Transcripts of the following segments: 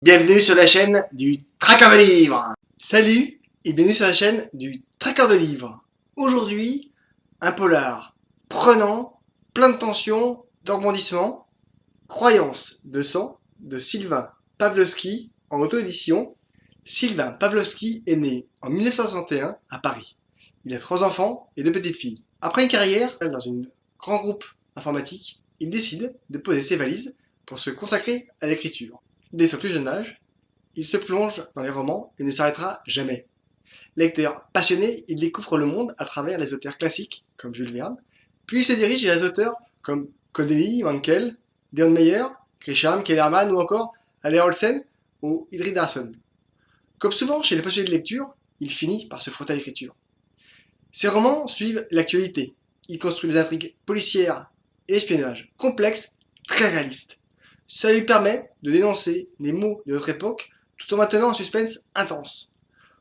Bienvenue sur la chaîne du Traqueur de livres. Salut et bienvenue sur la chaîne du Traqueur de livres. Aujourd'hui, un polar prenant, plein de tension, de rebondissements, Croyance de sang de Sylvain Pawlowski en auto-édition. Sylvain Pawlowski est né en 1961 à Paris. Il a 3 enfants et 2 petites filles. Après une carrière dans un grand groupe informatique, il décide de poser ses valises pour se consacrer à l'écriture. Dès son plus jeune âge, il se plonge dans les romans et ne s'arrêtera jamais. Lecteur passionné, il découvre le monde à travers les auteurs classiques comme Jules Verne, puis il se dirige vers les auteurs comme Connelly, Mankell, Deon Meyer, Grisham, Kellerman ou encore Haley Olsen ou Idrid Darson. Comme souvent chez les passionnés de lecture, il finit par se frotter à l'écriture. Ses romans suivent l'actualité. Il construit des intrigues policières et l'espionnage complexes, très réalistes. Ça lui permet de dénoncer les maux de notre époque tout en maintenant un suspense intense.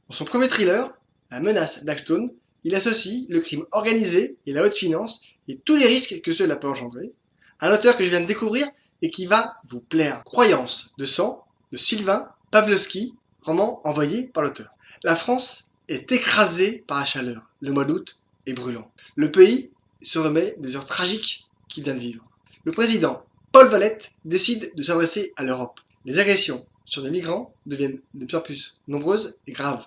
Dans son premier thriller, La menace Blackstone, il associe le crime organisé et la haute finance et tous les risques que cela peut engendrer. Un auteur que je viens de découvrir et qui va vous plaire. Croyance de sang de Sylvain Pawlowski, roman envoyé par l'auteur. La France est écrasée par la chaleur. Le mois d'août est brûlant. Le pays se remet des heures tragiques qu'il vient de vivre. Le président Paul Valette décide de s'adresser à l'Europe. Les agressions sur les migrants deviennent de plus en plus nombreuses et graves.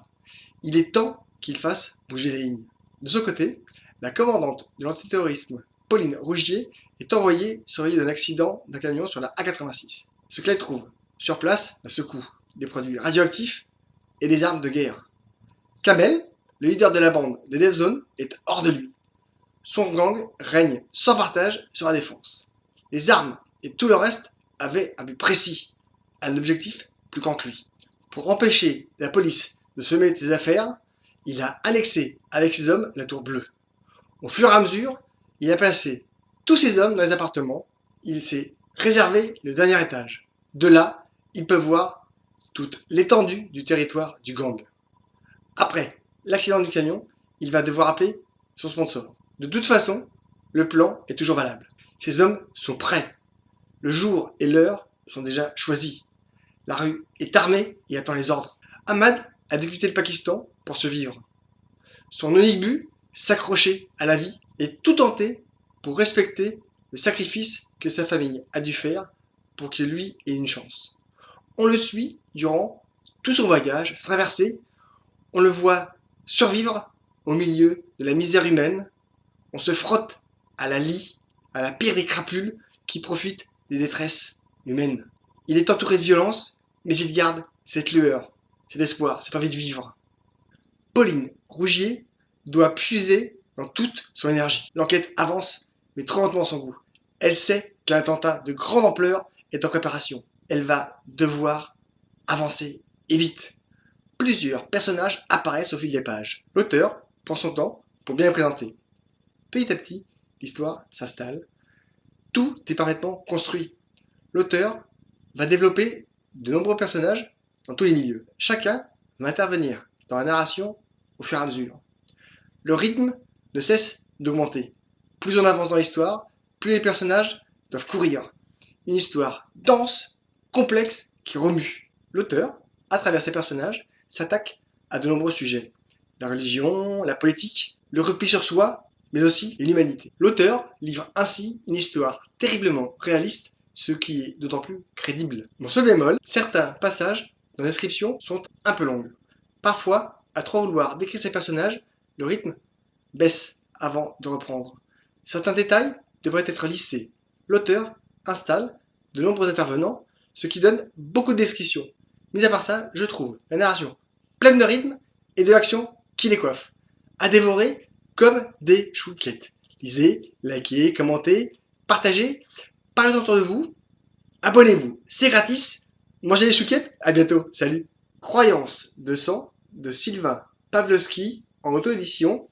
Il est temps qu'il fasse bouger les lignes. De son côté, la commandante de l'antiterrorisme, Pauline Rougier, est envoyée surveiller d'un accident d'un camion sur la A86. Ce qu'elle trouve sur place la secoue, des produits radioactifs et des armes de guerre. Kamel, le leader de la bande de Death Zone, est hors de lui. Son gang règne sans partage sur la défense. Les armes et tout le reste avaient un but précis, un objectif plus grand que lui. Pour empêcher la police de se mêler de ses affaires, il a annexé avec ses hommes la tour bleue. Au fur et à mesure, il a placé tous ses hommes dans les appartements, il s'est réservé le dernier étage. De là, ils peuvent voir toute l'étendue du territoire du gang. Après l'accident du camion, il va devoir appeler son sponsor. De toute façon, le plan est toujours valable. Ses hommes sont prêts. Le jour et l'heure sont déjà choisis. La rue est armée et attend les ordres. Ahmad a dû quitter le Pakistan pour survivre. Son unique but, s'accrocher à la vie et tout tenter pour respecter le sacrifice que sa famille a dû faire pour que lui ait une chance. On le suit durant tout son voyage, sa traversée. On le voit survivre au milieu de la misère humaine. On se frotte à la lie, à la pire des crapules qui profitent des détresses humaines. Il est entouré de violence, mais il garde cette lueur, cet espoir, cette envie de vivre. Pauline Rougier doit puiser dans toute son énergie. L'enquête avance, mais trop lentement à son goût. Elle sait qu'un attentat de grande ampleur est en préparation. Elle va devoir avancer et vite. Plusieurs personnages apparaissent au fil des pages. L'auteur prend son temps pour bien les présenter. Petit à petit, l'histoire s'installe. Tout est parfaitement construit. L'auteur va développer de nombreux personnages dans tous les milieux. Chacun va intervenir dans la narration au fur et à mesure. Le rythme ne cesse d'augmenter. Plus on avance dans l'histoire, plus les personnages doivent courir. Une histoire dense, complexe, qui remue. L'auteur, à travers ses personnages, s'attaque à de nombreux sujets. La religion, la politique, le repli sur soi, mais aussi l'humanité. L'auteur livre ainsi une histoire terriblement réaliste, ce qui est d'autant plus crédible. Mon seul bémol, certains passages dans la description sont un peu longs. Parfois, à trop vouloir décrire ces personnages, le rythme baisse avant de reprendre. Certains détails devraient être lissés. L'auteur installe de nombreux intervenants, ce qui donne beaucoup de descriptions. Mis à part ça, je trouve la narration pleine de rythme et de l'action qui les coiffe. À dévorer comme des chouquettes. Lisez, likez, commentez, partagez, parlez autour de vous, abonnez-vous, c'est gratis. Mangez les chouquettes, à bientôt, salut. Croyance de sang de Sylvain Pawlowski en auto-édition.